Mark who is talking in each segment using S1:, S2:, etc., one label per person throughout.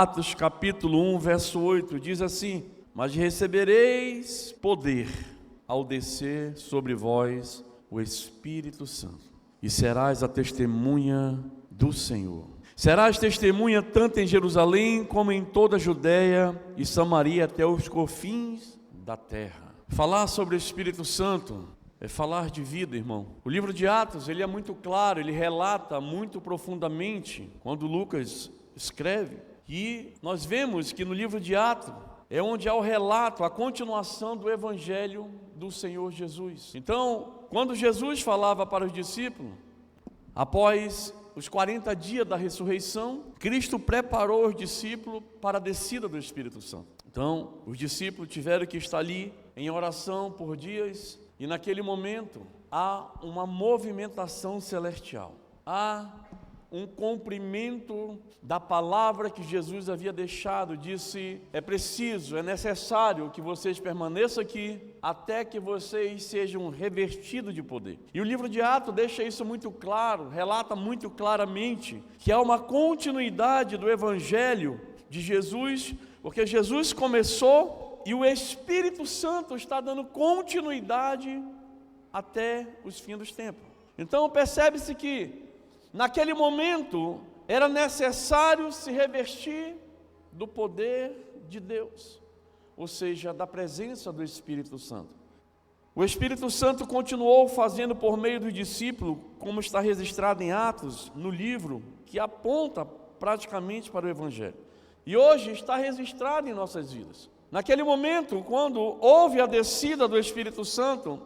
S1: Atos capítulo 1, verso 8, diz assim: mas recebereis poder ao descer sobre vós o Espírito Santo, e serás a testemunha do Senhor. Serás testemunha tanto em Jerusalém como em toda a Judéia e Samaria até os confins da terra. Falar sobre o Espírito Santo é falar de vida, irmão. O livro de Atos, ele é muito claro, ele relata muito profundamente quando Lucas escreve. E nós vemos que no livro de Atos é onde há o relato, a continuação do Evangelho do Senhor Jesus. Então, quando Jesus falava para os discípulos, após os 40 dias da ressurreição, Cristo preparou os discípulos para a descida do Espírito Santo. Então, os discípulos tiveram que estar ali em oração por dias, e naquele momento há uma movimentação celestial. Há um cumprimento da palavra que Jesus havia deixado. Disse: é preciso, é necessário que vocês permaneçam aqui até que vocês sejam revestidos de poder. E o livro de Atos deixa isso muito claro, relata muito claramente que há uma continuidade do Evangelho de Jesus, porque Jesus começou e o Espírito Santo está dando continuidade até os fins dos tempos. Então percebe-se que naquele momento era necessário se revestir do poder de Deus, ou seja, da presença do Espírito Santo. O Espírito Santo continuou fazendo por meio dos discípulos, como está registrado em Atos, no livro que aponta praticamente para o Evangelho. E hoje está registrado em nossas vidas. Naquele momento, quando houve a descida do Espírito Santo,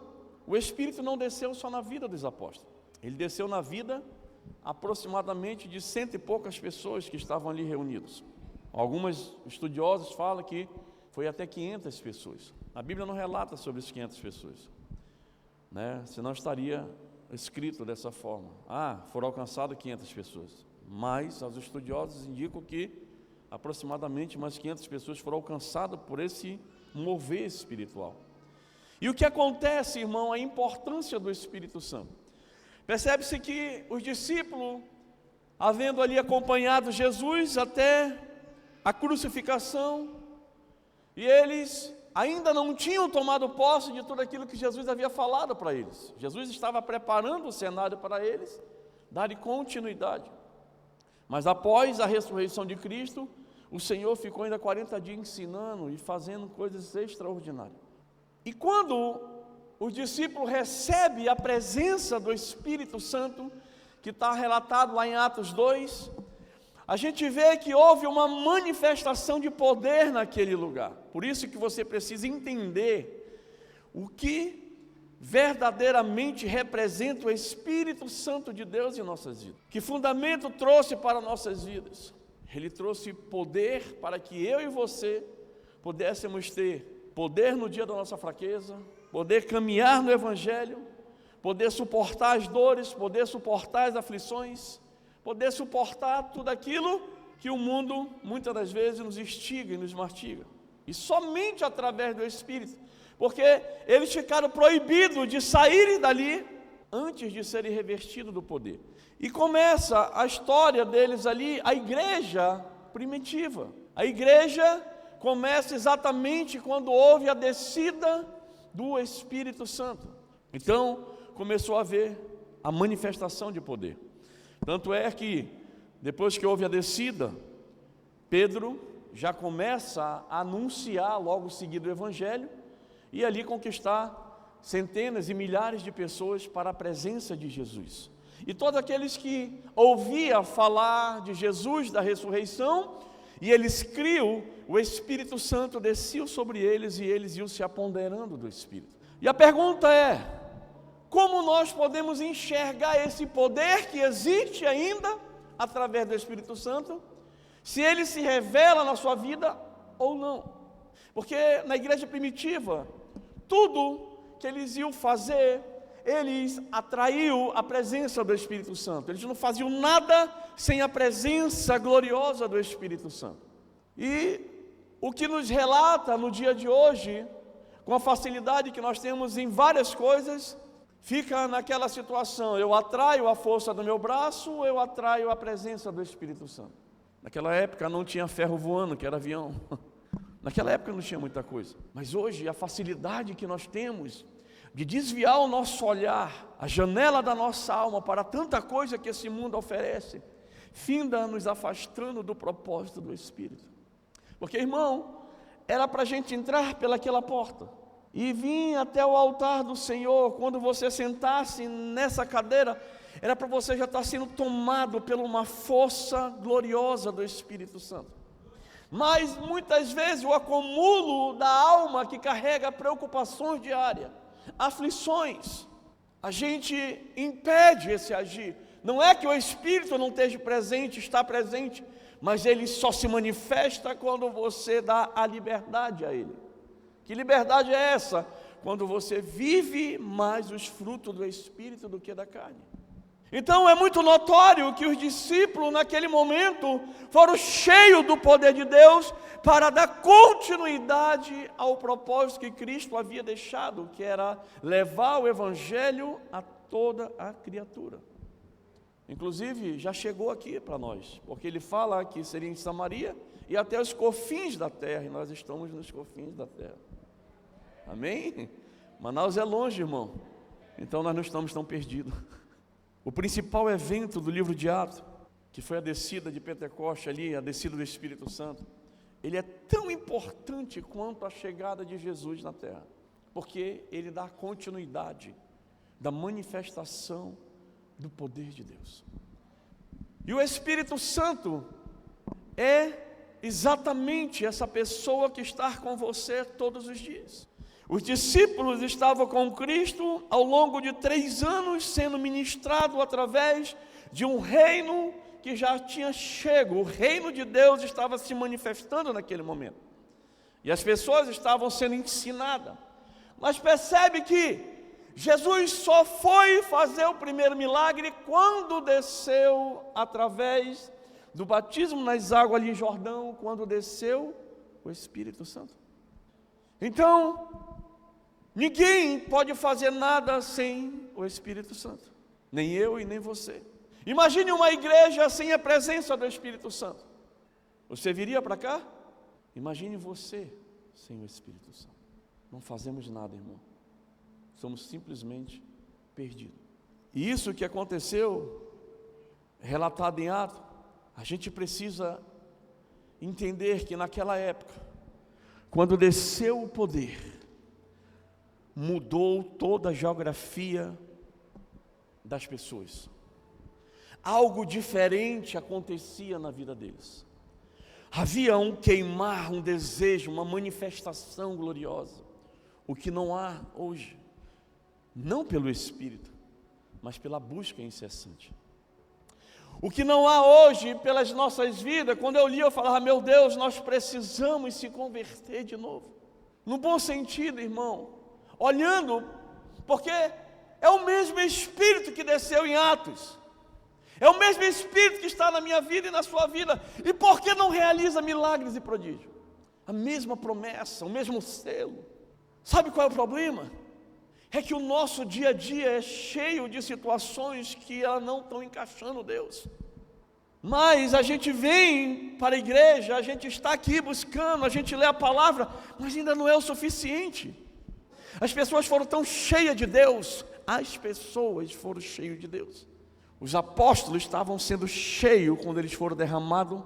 S1: o Espírito não desceu só na vida dos apóstolos, ele desceu na vida aproximadamente de 100 e poucas pessoas que estavam ali reunidas. Alguns estudiosos falam que foi até 500 pessoas. A Bíblia não relata sobre as 500 pessoas, senão estaria escrito dessa forma: foram alcançadas 500 pessoas. Mas os estudiosos indicam que aproximadamente mais 500 pessoas foram alcançadas por esse mover espiritual. E o que acontece, irmão, a importância do Espírito Santo. Percebe-se que os discípulos, havendo ali acompanhado Jesus até a crucificação, e eles ainda não tinham tomado posse de tudo aquilo que Jesus havia falado para eles. Jesus estava preparando o cenário para eles darem continuidade. Mas após a ressurreição de Cristo, o Senhor ficou ainda 40 dias ensinando e fazendo coisas extraordinárias. E quando os discípulos recebem a presença do Espírito Santo, que está relatado lá em Atos 2, a gente vê que houve uma manifestação de poder naquele lugar. Por isso que você precisa entender o que verdadeiramente representa o Espírito Santo de Deus em nossas vidas. Que fundamento trouxe para nossas vidas? Ele trouxe poder para que eu e você pudéssemos ter poder no dia da nossa fraqueza, poder caminhar no Evangelho, poder suportar as dores, poder suportar as aflições, poder suportar tudo aquilo que o mundo muitas das vezes nos instiga e nos mastiga. E somente através do Espírito, porque eles ficaram proibidos de saírem dali antes de serem revestidos do poder. E começa a história deles ali, a igreja primitiva. A igreja começa exatamente quando houve a descida do Espírito Santo. Então começou a haver a manifestação de poder. Tanto é que depois que houve a descida, Pedro já começa a anunciar logo seguido o Evangelho e ali conquistar centenas e milhares de pessoas para a presença de Jesus. E todos aqueles que ouviam falar de Jesus, da ressurreição, e eles criam, o Espírito Santo descia sobre eles e eles iam se apoderando do Espírito. E a pergunta é: como nós podemos enxergar esse poder que existe ainda através do Espírito Santo, se ele se revela na sua vida ou não? Porque na igreja primitiva, tudo que eles iam fazer, eles atraíam a presença do Espírito Santo. Eles não faziam nada sem a presença gloriosa do Espírito Santo. E o que nos relata no dia de hoje, com a facilidade que nós temos em várias coisas, fica naquela situação: eu atraio a força do meu braço, eu atraio a presença do Espírito Santo. Naquela época não tinha ferro voando, que era avião. Naquela época não tinha muita coisa. Mas hoje a facilidade que nós temos de desviar o nosso olhar, a janela da nossa alma para tanta coisa que esse mundo oferece, finda nos afastando do propósito do Espírito. Porque, irmão, era para a gente entrar pelaquela porta e vir até o altar do Senhor. Quando você sentasse nessa cadeira, era para você já estar sendo tomado por uma força gloriosa do Espírito Santo. Mas muitas vezes o acúmulo da alma que carrega preocupações diárias, aflições, a gente impede esse agir. Não é que o Espírito não esteja presente, está presente, mas ele só se manifesta quando você dá a liberdade a ele. Que liberdade é essa? Quando você vive mais os frutos do Espírito do que da carne. Então é muito notório que os discípulos naquele momento foram cheios do poder de Deus para dar continuidade ao propósito que Cristo havia deixado, que era levar o Evangelho a toda a criatura. Inclusive já chegou aqui para nós, porque ele fala que seria em Samaria e até os confins da terra, e nós estamos nos confins da terra. Amém? Manaus é longe, irmão, então nós não estamos tão perdidos. O principal evento do livro de Atos, que foi a descida de Pentecostes ali, a descida do Espírito Santo, ele é tão importante quanto a chegada de Jesus na terra, porque ele dá continuidade da manifestação do poder de Deus. E o Espírito Santo é exatamente essa pessoa que está com você todos os dias. Os discípulos estavam com Cristo ao longo de 3 anos, sendo ministrado através de um reino que já tinha chego. O reino de Deus estava se manifestando naquele momento, e as pessoas estavam sendo ensinadas. Mas percebe que Jesus só foi fazer o primeiro milagre quando desceu através do batismo nas águas ali em Jordão, quando desceu o Espírito Santo. Então, ninguém pode fazer nada sem o Espírito Santo, nem eu e nem você. Imagine uma igreja sem a presença do Espírito Santo. Você viria para cá? Imagine você sem o Espírito Santo. Não fazemos nada, irmão. Somos simplesmente perdidos. E isso que aconteceu, relatado em Atos, a gente precisa entender que naquela época, quando desceu o poder, mudou toda a geografia das pessoas. Algo diferente acontecia na vida deles. Havia um queimar, um desejo, uma manifestação gloriosa, o que não há hoje. Não pelo Espírito, mas pela busca incessante. O que não há hoje pelas nossas vidas, quando eu li eu falava, meu Deus, nós precisamos se converter de novo. No bom sentido, irmão, olhando, porque é o mesmo Espírito que desceu em Atos. É o mesmo Espírito que está na minha vida e na sua vida. E por que não realiza milagres e prodígios? A mesma promessa, o mesmo selo. Sabe qual é o problema? É que o nosso dia a dia é cheio de situações que elas não estão encaixando Deus. Mas a gente vem para a igreja, a gente está aqui buscando, a gente lê a palavra, mas ainda não é o suficiente. As pessoas foram tão cheias de Deus, as pessoas foram cheias de Deus. Os apóstolos estavam sendo cheios quando eles foram derramados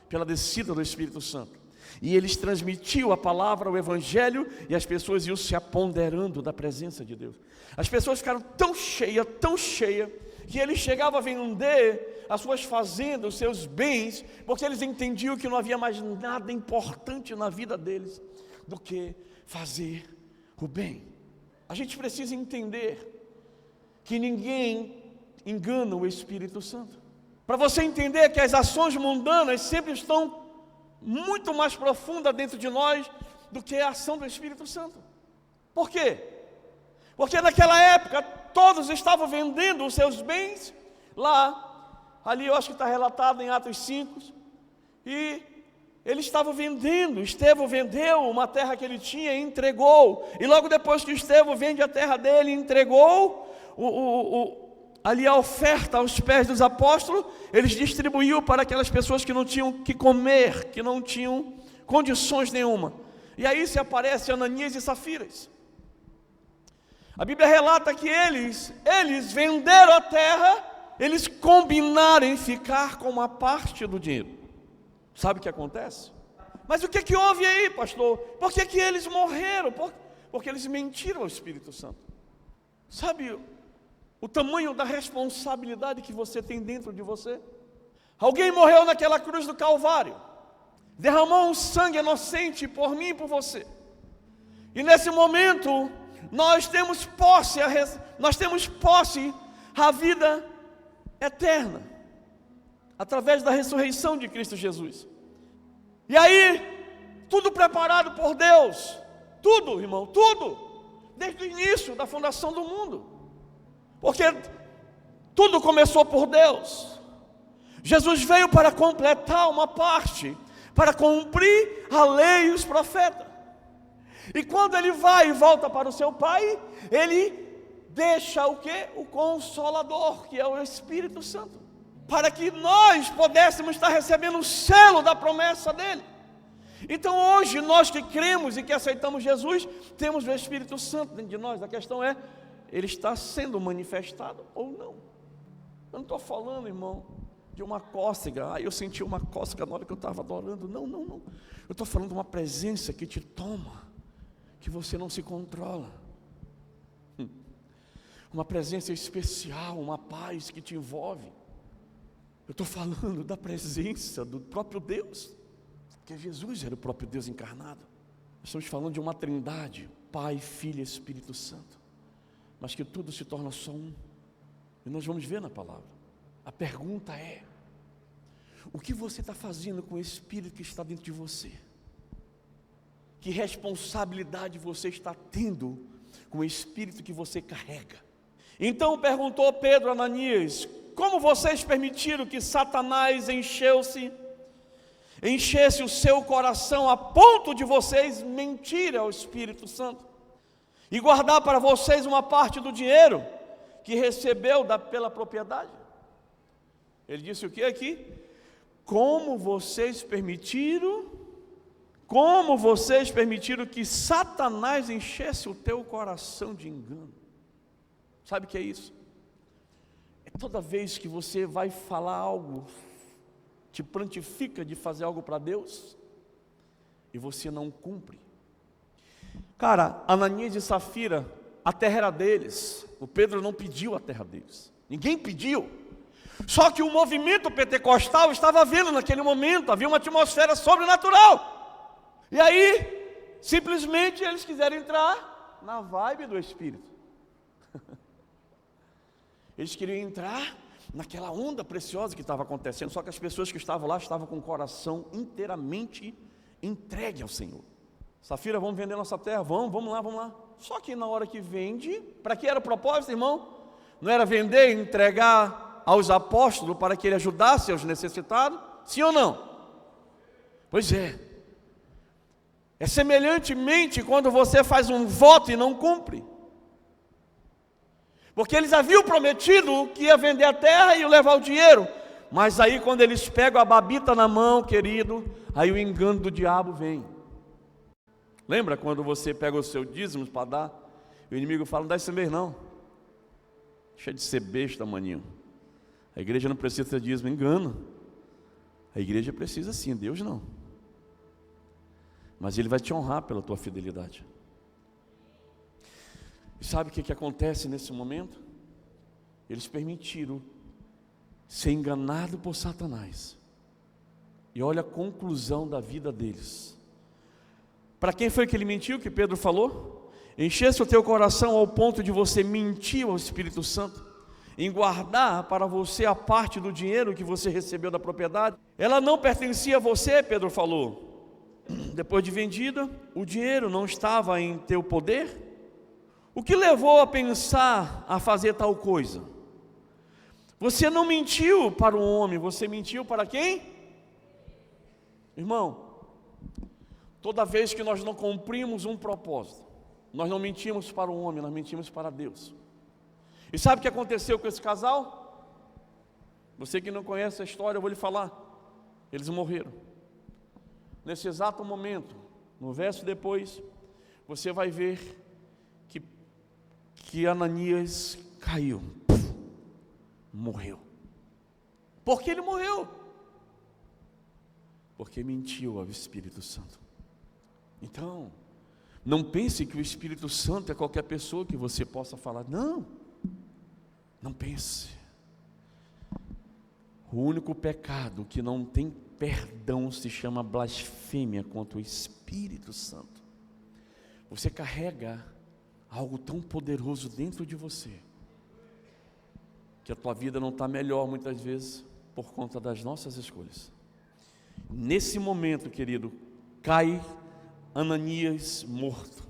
S1: pela descida do Espírito Santo. E eles transmitiam a palavra, o Evangelho, e as pessoas iam se apoderando da presença de Deus. As pessoas ficaram tão cheias, que eles chegavam a vender as suas fazendas, os seus bens, porque eles entendiam que não havia mais nada importante na vida deles do que fazer o bem. A gente precisa entender que ninguém engana o Espírito Santo. Para você entender que as ações mundanas sempre estão muito mais profunda dentro de nós do que a ação do Espírito Santo. Por quê? Porque naquela época todos estavam vendendo os seus bens lá, ali eu acho que está relatado em Atos 5, e eles estavam vendendo. Estevão vendeu uma terra que ele tinha e entregou, e logo depois que Estevão vende a terra dele e entregou, ali a oferta aos pés dos apóstolos, eles distribuíam para aquelas pessoas que não tinham que comer, que não tinham condições nenhuma. E aí se aparece Ananias e Safiras. A Bíblia relata que eles venderam a terra, eles combinaram em ficar com uma parte do dinheiro. Sabe o que acontece? Mas o que houve aí, pastor? Por que eles morreram? Porque eles mentiram ao Espírito Santo. Sabe o tamanho da responsabilidade que você tem dentro de você? Alguém morreu naquela cruz do Calvário, derramou um sangue inocente por mim e por você. E nesse momento, nós temos posse à vida eterna, através da ressurreição de Cristo Jesus. E aí, tudo preparado por Deus, tudo, irmão, tudo, desde o início da fundação do mundo, porque tudo começou por Deus. Jesus veio para completar uma parte, para cumprir a lei e os profetas. E quando ele vai e volta para o seu Pai, ele deixa o quê? O Consolador, que é o Espírito Santo, para que nós pudéssemos estar recebendo o selo da promessa dele. Então hoje, nós que cremos e que aceitamos Jesus, temos o Espírito Santo dentro de nós. A questão é, ele está sendo manifestado ou não? Eu não estou falando, irmão, de uma cócega. Eu senti uma cócega na hora que eu estava adorando. Não. Eu estou falando de uma presença que te toma, que você não se controla. Uma presença especial, uma paz que te envolve. Eu estou falando da presença do próprio Deus, porque Jesus era o próprio Deus encarnado. Estamos falando de uma trindade, Pai, Filho e Espírito Santo, mas que tudo se torna só um. E nós vamos ver na palavra. A pergunta é: o que você está fazendo com o Espírito que está dentro de você? Que responsabilidade você está tendo com o Espírito que você carrega? Então perguntou Pedro a Ananias: como vocês permitiram que Satanás enchesse o seu coração a ponto de vocês mentirem ao Espírito Santo e guardar para vocês uma parte do dinheiro que recebeu pela propriedade? Ele disse o que aqui? Como vocês permitiram que Satanás enchesse o teu coração de engano? Sabe o que é isso? É toda vez que você vai falar algo, te prontifica de fazer algo para Deus, e você não cumpre. Cara, Ananias e Safira, a terra era deles. O Pedro não pediu a terra deles, ninguém pediu. Só que o movimento pentecostal estava vindo naquele momento, havia uma atmosfera sobrenatural. E aí, simplesmente eles quiseram entrar na vibe do Espírito. Eles queriam entrar naquela onda preciosa que estava acontecendo, só que as pessoas que estavam lá estavam com o coração inteiramente entregue ao Senhor. Safira, vamos vender nossa terra? Vamos lá. Só que na hora que vende, para que era o propósito, irmão? Não era vender e entregar aos apóstolos para que ele ajudasse aos necessitados? Sim ou não? Pois é. É semelhantemente quando você faz um voto e não cumpre. Porque eles haviam prometido que ia vender a terra e ia levar o dinheiro. Mas aí quando eles pegam a babita na mão, querido, aí o engano do diabo vem. Lembra quando você pega o seu dízimo para dar? E o inimigo fala: não dá esse mês não. Deixa de ser besta, maninho. A igreja não precisa ter dízimo. Engano. A igreja precisa sim, Deus não. Mas Ele vai te honrar pela tua fidelidade. E sabe o que acontece nesse momento? Eles permitiram ser enganados por Satanás. E olha a conclusão da vida deles. Para quem foi que ele mentiu, que Pedro falou? Enchesse o teu coração ao ponto de você mentir ao Espírito Santo, em guardar para você a parte do dinheiro que você recebeu da propriedade. Ela não pertencia a você, Pedro falou. Depois de vendida, o dinheiro não estava em teu poder. O que levou a pensar a fazer tal coisa? Você não mentiu para o homem, você mentiu para quem? Irmão, toda vez que nós não cumprimos um propósito, nós não mentimos para o homem, nós mentimos para Deus. E sabe o que aconteceu com esse casal? Você que não conhece a história, eu vou lhe falar. Eles morreram. Nesse exato momento, no verso depois, você vai ver que Ananias caiu, morreu. Por que ele morreu? Porque mentiu ao Espírito Santo. Então, não pense que o Espírito Santo é qualquer pessoa que você possa falar. Não, não pense. O único pecado que não tem perdão se chama blasfêmia contra o Espírito Santo. Você carrega algo tão poderoso dentro de você, que a tua vida não está melhor muitas vezes por conta das nossas escolhas. Nesse momento, querido, cai Ananias morto.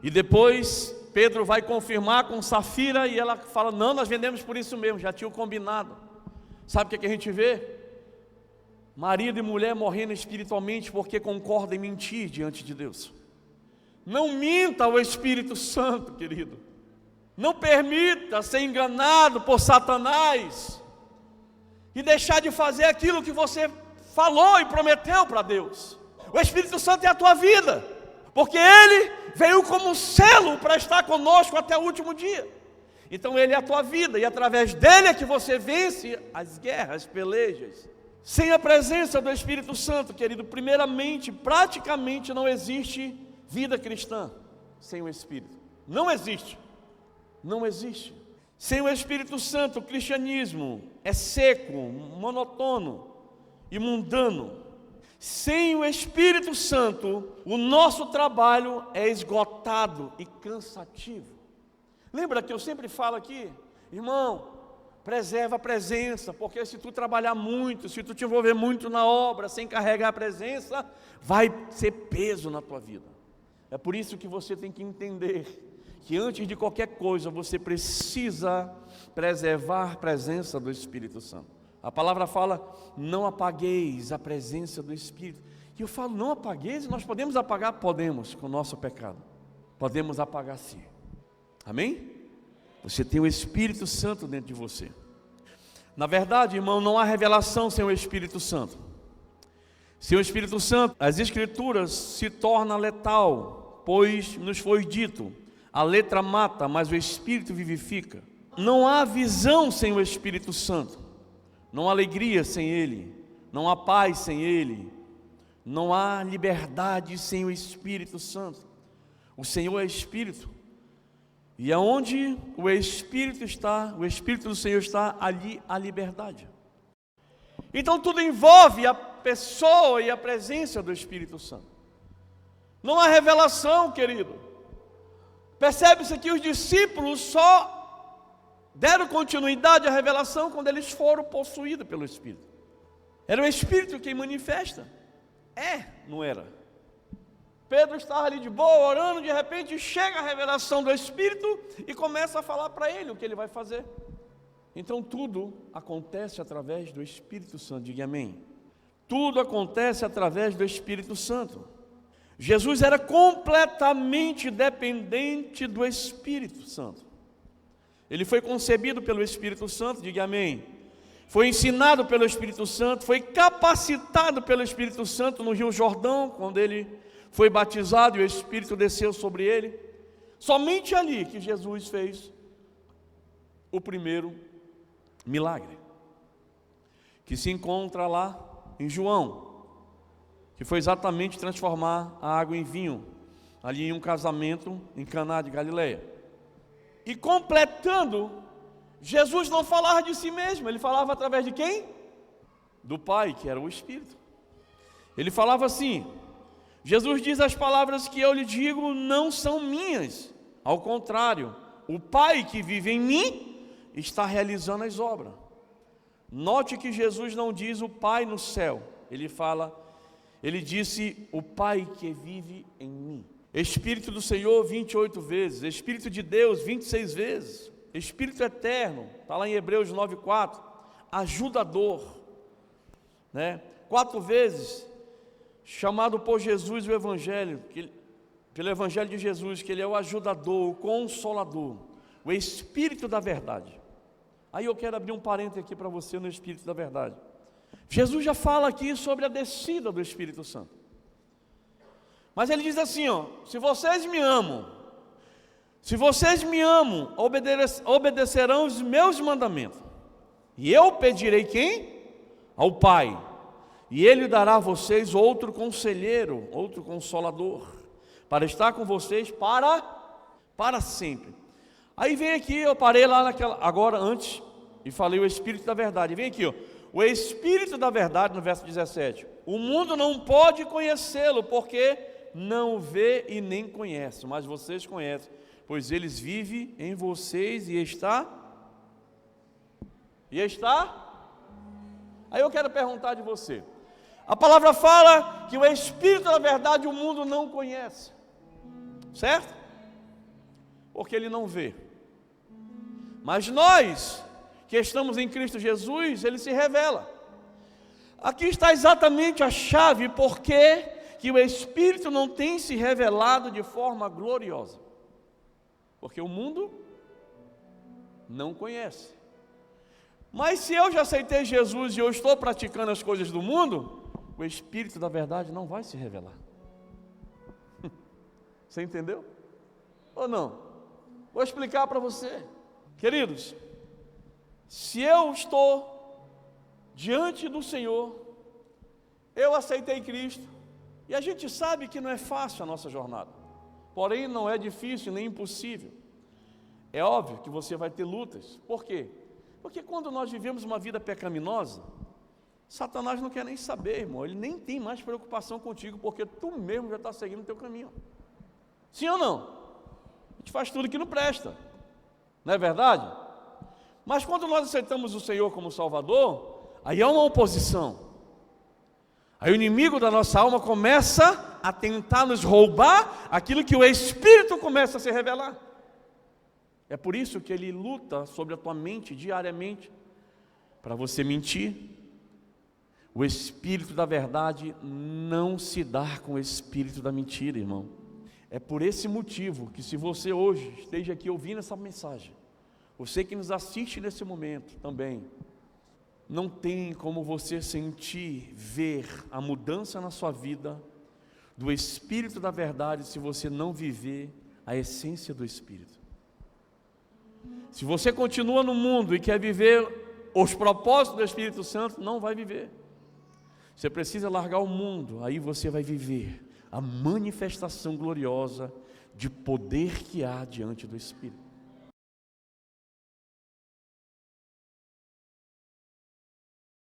S1: E depois Pedro vai confirmar com Safira e ela fala: não, nós vendemos por isso mesmo, já tinha combinado. Sabe o que a gente vê? Marido e mulher morrendo espiritualmente porque concordam em mentir diante de Deus. Não minta ao Espírito Santo, querido. Não permita ser enganado por Satanás e deixar de fazer aquilo que você falou e prometeu para Deus. O Espírito Santo é a tua vida, porque Ele veio como selo para estar conosco até o último dia. Então Ele é a tua vida, e através dEle é que você vence as guerras, as pelejas. Sem a presença do Espírito Santo, querido, primeiramente, praticamente não existe vida cristã sem o Espírito. Não existe. Não existe. Sem o Espírito Santo, o cristianismo é seco, monótono e mundano. Sem o Espírito Santo, o nosso trabalho é esgotado e cansativo. Lembra que eu sempre falo aqui, irmão, preserva a presença, porque se tu trabalhar muito, se tu te envolver muito na obra, sem carregar a presença, vai ser peso na tua vida. É por isso que você tem que entender que antes de qualquer coisa, você precisa preservar a presença do Espírito Santo. A palavra fala: não apagueis a presença do Espírito. E eu falo: não apagueis, nós podemos apagar? Podemos, com o nosso pecado. Podemos apagar sim. Amém? Você tem o Espírito Santo dentro de você. Na verdade, irmão, não há revelação sem o Espírito Santo. Sem o Espírito Santo, as Escrituras se tornam letal, pois nos foi dito: a letra mata, mas o Espírito vivifica. Não há visão sem o Espírito Santo. Não há alegria sem Ele. Não há paz sem Ele. Não há liberdade sem o Espírito Santo. O Senhor é Espírito. E aonde o Espírito está, o Espírito do Senhor está, ali a liberdade. Então tudo envolve a pessoa e a presença do Espírito Santo. Não há revelação, querido. Percebe-se que os discípulos só deram continuidade à revelação quando eles foram possuídos pelo Espírito. Era o Espírito quem manifesta. Não era? Pedro estava ali de boa, orando, de repente chega a revelação do Espírito e começa a falar para ele o que ele vai fazer. Então tudo acontece através do Espírito Santo, diga amém. Tudo acontece através do Espírito Santo. Jesus era completamente dependente do Espírito Santo. Ele foi concebido pelo Espírito Santo, diga amém. Foi ensinado pelo Espírito Santo, foi capacitado pelo Espírito Santo no Rio Jordão, quando ele foi batizado e o Espírito desceu sobre ele. Somente ali que Jesus fez o primeiro milagre, que se encontra lá em João, que foi exatamente transformar a água em vinho, ali em um casamento em Caná de Galileia. E completando, Jesus não falava de si mesmo, ele falava através de quem? Do Pai, que era o Espírito. Ele falava assim: Jesus diz: as palavras que eu lhe digo não são minhas, ao contrário, o Pai que vive em mim está realizando as obras. Note que Jesus não diz o Pai no céu, ele disse o Pai que vive em mim. Espírito do Senhor 28 vezes, Espírito de Deus 26 vezes, Espírito eterno, está lá em Hebreus 9:4, ajudador, 4 vezes, chamado por Jesus o Evangelho, pelo Evangelho de Jesus, que Ele é o ajudador, o consolador. o Espírito da verdade. Aí eu quero abrir um parênteses aqui para você no Espírito da verdade. Jesus já fala aqui sobre a descida do Espírito Santo. Mas ele diz assim, ó: se vocês me amam, obedecerão os meus mandamentos. E eu pedirei quem? Ao Pai. E Ele dará a vocês outro conselheiro, outro consolador, para estar com vocês para sempre. Aí vem aqui, eu parei lá agora antes, e falei o Espírito da verdade. Vem aqui, ó, o Espírito da verdade, no verso 17. O mundo não pode conhecê-lo, porque não vê e nem conhece, mas vocês conhecem, pois eles vivem em vocês e está. Aí eu quero perguntar de você. A palavra fala que o Espírito da verdade o mundo não conhece, certo? Porque ele não vê. Mas nós, que estamos em Cristo Jesus, ele se revela. Aqui está exatamente a chave porque que o Espírito não tem se revelado de forma gloriosa. Porque o mundo não conhece. Mas se eu já aceitei Jesus e eu estou praticando as coisas do mundo, o Espírito da verdade não vai se revelar. Você entendeu? Ou não? Vou explicar para você. Queridos, se eu estou diante do Senhor, eu aceitei Cristo, e a gente sabe que não é fácil a nossa jornada, porém não é difícil nem impossível. É óbvio que você vai ter lutas. Por quê? Porque quando nós vivemos uma vida pecaminosa, Satanás não quer nem saber, irmão. Ele nem tem mais preocupação contigo, porque tu mesmo já está seguindo o teu caminho. Sim ou não? A gente faz tudo que não presta, não é verdade? Mas quando nós aceitamos o Senhor como Salvador, aí há uma oposição. Aí o inimigo da nossa alma começa a tentar nos roubar aquilo que o Espírito começa a se revelar. É por isso que ele luta sobre a tua mente diariamente, para você mentir. O Espírito da verdade não se dá com o Espírito da mentira, irmão. É por esse motivo que, se você hoje esteja aqui ouvindo essa mensagem, você que nos assiste nesse momento também, não tem como você sentir, ver a mudança na sua vida do Espírito da verdade se você não viver a essência do Espírito. Se você continua no mundo e quer viver os propósitos do Espírito Santo, não vai viver. Você precisa largar o mundo, aí você vai viver a manifestação gloriosa de poder que há diante do Espírito.